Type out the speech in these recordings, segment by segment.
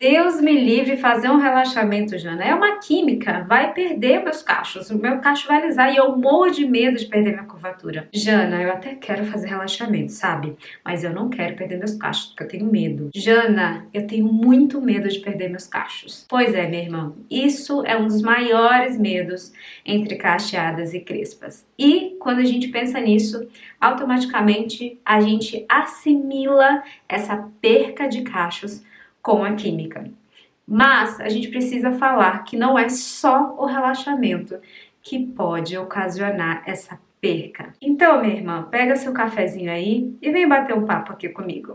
Deus me livre fazer um relaxamento, Jana. É uma química, vai perder meus cachos. O meu cacho vai alisar e eu morro de medo de perder minha curvatura. Jana, eu até quero fazer relaxamento, sabe? Mas eu não quero perder meus cachos, porque eu tenho medo. Jana, eu tenho muito medo de perder meus cachos. Pois é, minha irmã, isso é um dos maiores medos entre cacheadas e crespas. E quando a gente pensa nisso, automaticamente a gente assimila essa perca de cachos com a química. Mas a gente precisa falar que não é só o relaxamento que pode ocasionar essa perca. Então, minha irmã, pega seu cafezinho aí e vem bater um papo aqui comigo.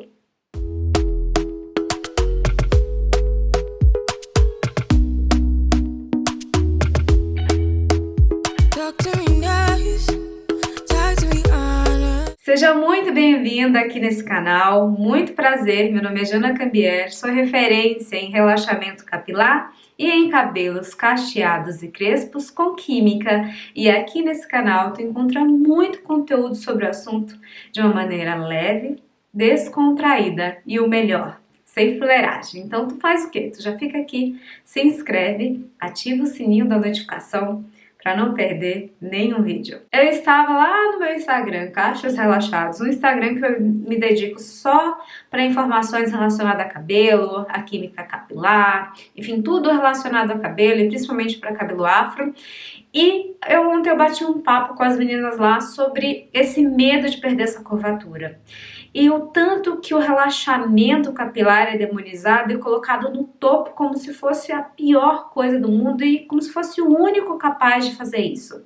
Seja muito bem-vinda aqui nesse canal, muito prazer, meu nome é Jana Cambier, sou referência em relaxamento capilar e em cabelos cacheados e crespos com química, e aqui nesse canal tu encontra muito conteúdo sobre o assunto de uma maneira leve, descontraída e o melhor, sem fuleiragem. Então tu faz o quê? Tu já fica aqui, se inscreve, ativa o sininho da notificação para não perder nenhum vídeo. Eu estava lá no meu Instagram, Cachos Relaxados, um Instagram que eu me dedico só para informações relacionadas a cabelo, a química capilar, enfim, tudo relacionado a cabelo e principalmente para cabelo afro. E ontem eu bati um papo com as meninas lá sobre esse medo de perder essa curvatura. E o tanto que o relaxamento capilar é demonizado e colocado no topo como se fosse a pior coisa do mundo e como se fosse o único capaz de fazer isso.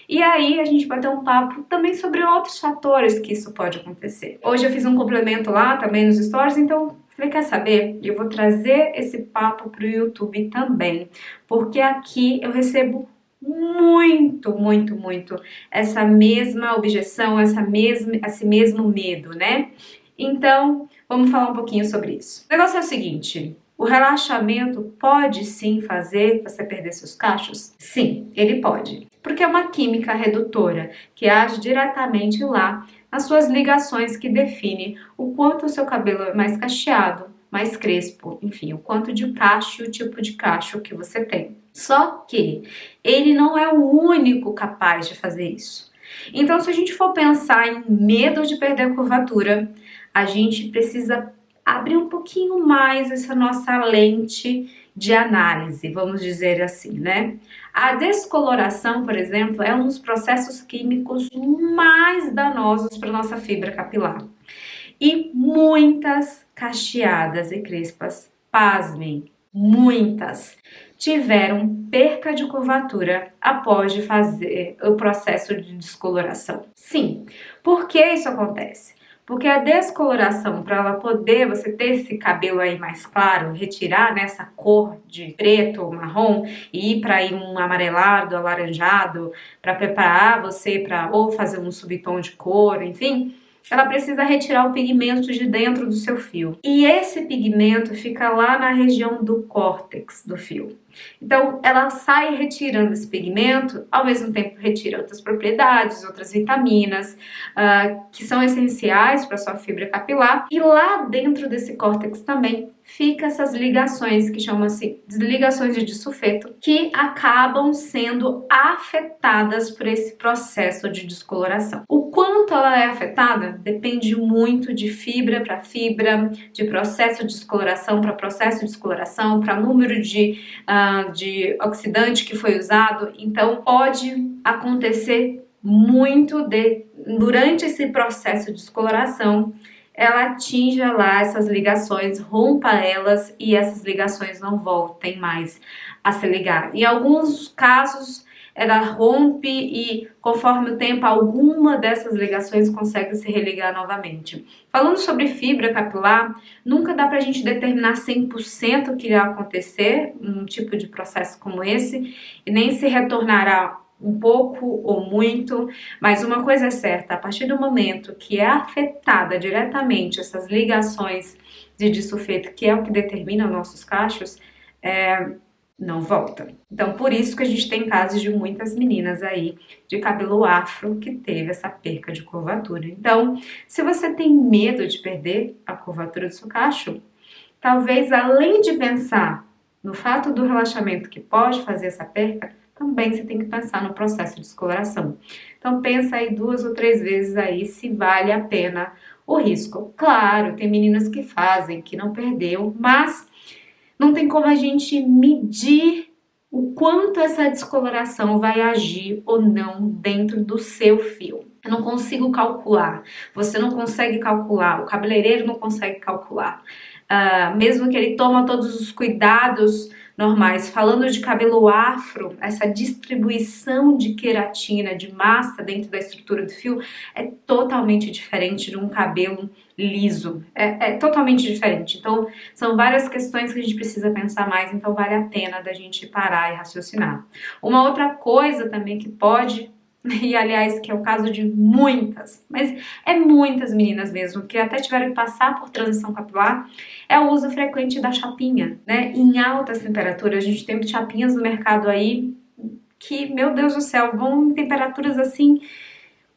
E aí a gente vai ter um papo também sobre outros fatores que isso pode acontecer. Hoje eu fiz um complemento lá também nos stories, então falei, quer saber? Eu vou trazer esse papo para o YouTube também, porque aqui eu recebo muito essa mesma objeção, esse mesmo medo, né? Então, vamos falar um pouquinho sobre isso. O negócio é o seguinte, o relaxamento pode sim fazer você perder seus cachos? Sim, ele pode, porque é uma química redutora que age diretamente lá nas suas ligações que define o quanto o seu cabelo é mais cacheado, mais crespo, enfim, o quanto de cacho e o tipo de cacho que você tem. Só que ele não é o único capaz de fazer isso. Então, se a gente for pensar em medo de perder a curvatura, a gente precisa abrir um pouquinho mais essa nossa lente de análise, vamos dizer assim, né? A descoloração, por exemplo, é um dos processos químicos mais danosos para nossa fibra capilar. E muitas cacheadas e crespas, pasmem, muitas, tiveram perca de curvatura após de fazer o processo de descoloração. Sim, por que isso acontece? Porque a descoloração, para ela poder, você ter esse cabelo aí mais claro, retirar nessa cor de preto ou marrom e ir para um amarelado, alaranjado, para preparar você para ou fazer um subtom de cor, enfim, ela precisa retirar o pigmento de dentro do seu fio. E esse pigmento fica lá na região do córtex do fio. Então, ela sai retirando esse pigmento, ao mesmo tempo retira outras propriedades, outras vitaminas, que são essenciais para a sua fibra capilar. E lá dentro desse córtex também fica essas ligações, que chamam-se ligações de disulfeto, que acabam sendo afetadas por esse processo de descoloração. O quanto ela é afetada depende muito de fibra para fibra, de processo de descoloração para processo de descoloração, para número de oxidante que foi usado. Então pode acontecer muito durante esse processo de descoloração, ela atinja lá essas ligações, rompa elas e essas ligações não voltem mais a se ligar. Em alguns casos ela rompe e conforme o tempo alguma dessas ligações consegue se religar novamente. Falando sobre fibra capilar, nunca dá pra gente determinar 100% o que irá acontecer num tipo de processo como esse e nem se retornará um pouco ou muito, mas uma coisa é certa, a partir do momento que é afetada diretamente essas ligações de disulfeto, que é o que determina nossos cachos, não volta. Então, por isso que a gente tem casos de muitas meninas aí de cabelo afro que teve essa perca de curvatura. Então, se você tem medo de perder a curvatura do seu cacho, talvez além de pensar no fato do relaxamento que pode fazer essa perca, também você tem que pensar no processo de descoloração. Então pensa aí 2 ou 3 vezes aí se vale a pena o risco. Claro, tem meninas que fazem, que não perdeu, mas não tem como a gente medir o quanto essa descoloração vai agir ou não dentro do seu fio. Eu não consigo calcular, você não consegue calcular, o cabeleireiro não consegue calcular. Mesmo que ele toma todos os cuidados normais. Falando de cabelo afro, essa distribuição de queratina, de massa dentro da estrutura do fio é totalmente diferente de um cabelo liso. É totalmente diferente. Então, são várias questões que a gente precisa pensar mais, então vale a pena da gente parar e raciocinar. Uma outra coisa também que pode, e aliás que é o caso de muitas, mas é muitas meninas mesmo, que até tiveram que passar por transição capilar, é o uso frequente da chapinha, né? Em altas temperaturas, a gente tem chapinhas no mercado aí que, meu Deus do céu, vão em temperaturas assim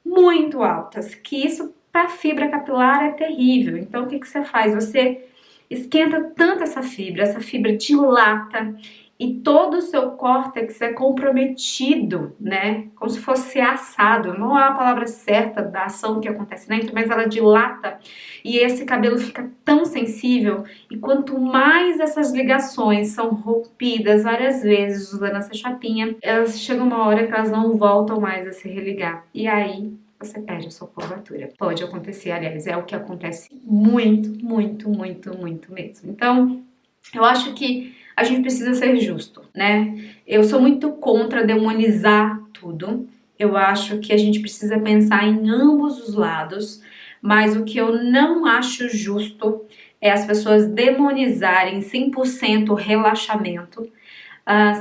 muito altas, que isso para fibra capilar é terrível. Então o que você faz? Você esquenta tanto essa fibra dilata e todo o seu córtex é comprometido, né? Como se fosse assado. Não é a palavra certa da ação que acontece dentro, mas ela dilata e esse cabelo fica tão sensível. E quanto mais essas ligações são rompidas várias vezes usando essa chapinha, elas chegam uma hora que elas não voltam mais a se religar. E aí você perde a sua curvatura. Pode acontecer, aliás, é o que acontece muito, muito, muito, muito mesmo. Então, eu acho que a gente precisa ser justo, né? Eu sou muito contra demonizar tudo. Eu acho que a gente precisa pensar em ambos os lados, mas o que eu não acho justo é as pessoas demonizarem 100% relaxamento,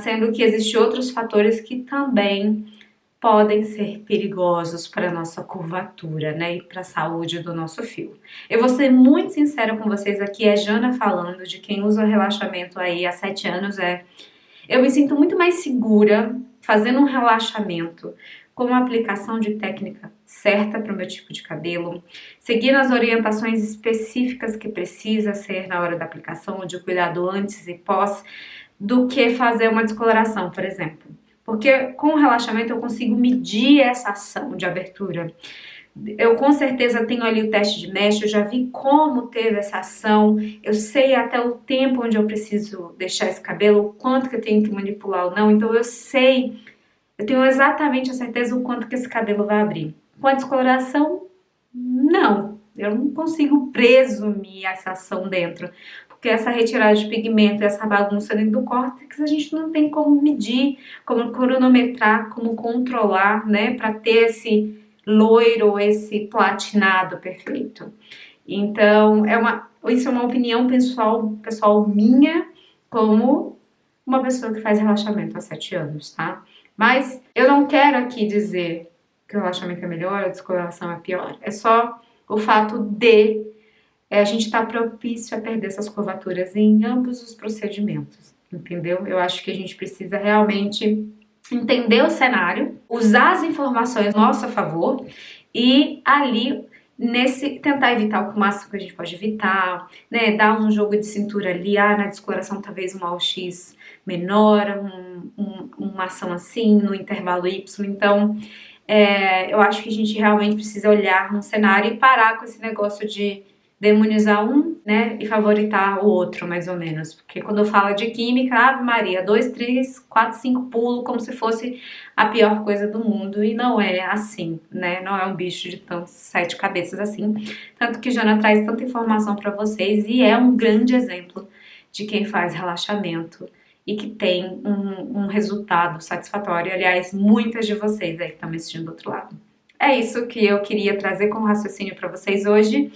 sendo que existem outros fatores que também podem ser perigosos para a nossa curvatura, né, e para a saúde do nosso fio. Eu vou ser muito sincera com vocês aqui, é Jana falando, de quem usa relaxamento aí há 7 anos, eu me sinto muito mais segura fazendo um relaxamento com a aplicação de técnica certa para o meu tipo de cabelo, seguindo as orientações específicas que precisa ser na hora da aplicação, de cuidado antes e pós, do que fazer uma descoloração, por exemplo. Porque com o relaxamento eu consigo medir essa ação de abertura. Eu com certeza tenho ali o teste de mesh, eu já vi como teve essa ação, eu sei até o tempo onde eu preciso deixar esse cabelo, o quanto que eu tenho que manipular ou não, então eu sei, eu tenho exatamente a certeza o quanto que esse cabelo vai abrir. Com a descoloração, não, eu não consigo presumir essa ação dentro. Porque essa retirada de pigmento, essa bagunça dentro do córtex, a gente não tem como medir, como cronometrar, como controlar, né, para ter esse loiro, esse platinado perfeito. Então, isso é uma opinião pessoal minha, como uma pessoa que faz relaxamento há 7 anos, tá? Mas eu não quero aqui dizer que o relaxamento é melhor, a descoloração é pior. É só o fato de a gente está propício a perder essas curvaturas em ambos os procedimentos, entendeu? Eu acho que a gente precisa realmente entender o cenário, usar as informações a nosso favor e ali tentar evitar o máximo que a gente pode evitar, né? Dar um jogo de cintura ali, na descoloração talvez uma OX menor, uma ação assim, no intervalo Y, então eu acho que a gente realmente precisa olhar no cenário e parar com esse negócio de demonizar um, né, e favoritar o outro, mais ou menos. Porque quando eu falo de química, Ave Maria, 2, 3, 4, 5 pulo, como se fosse a pior coisa do mundo, e não é assim, né, não é um bicho de tantos 7 cabeças assim. Tanto que Jana traz tanta informação para vocês e é um grande exemplo de quem faz relaxamento e que tem um resultado satisfatório. Aliás, muitas de vocês aí que estão me assistindo do outro lado. É isso que eu queria trazer como raciocínio para vocês hoje.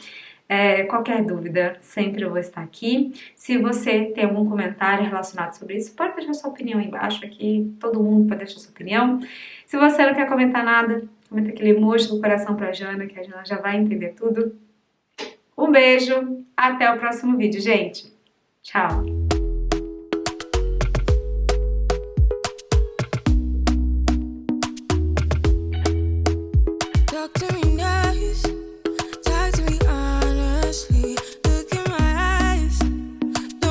Qualquer dúvida, sempre eu vou estar aqui. Se você tem algum comentário relacionado sobre isso, pode deixar sua opinião aí embaixo aqui, todo mundo pode deixar sua opinião. Se você não quer comentar nada, comenta aquele emoji do coração pra Jana, que a Jana já vai entender tudo. Um beijo, até o próximo vídeo, gente. Tchau!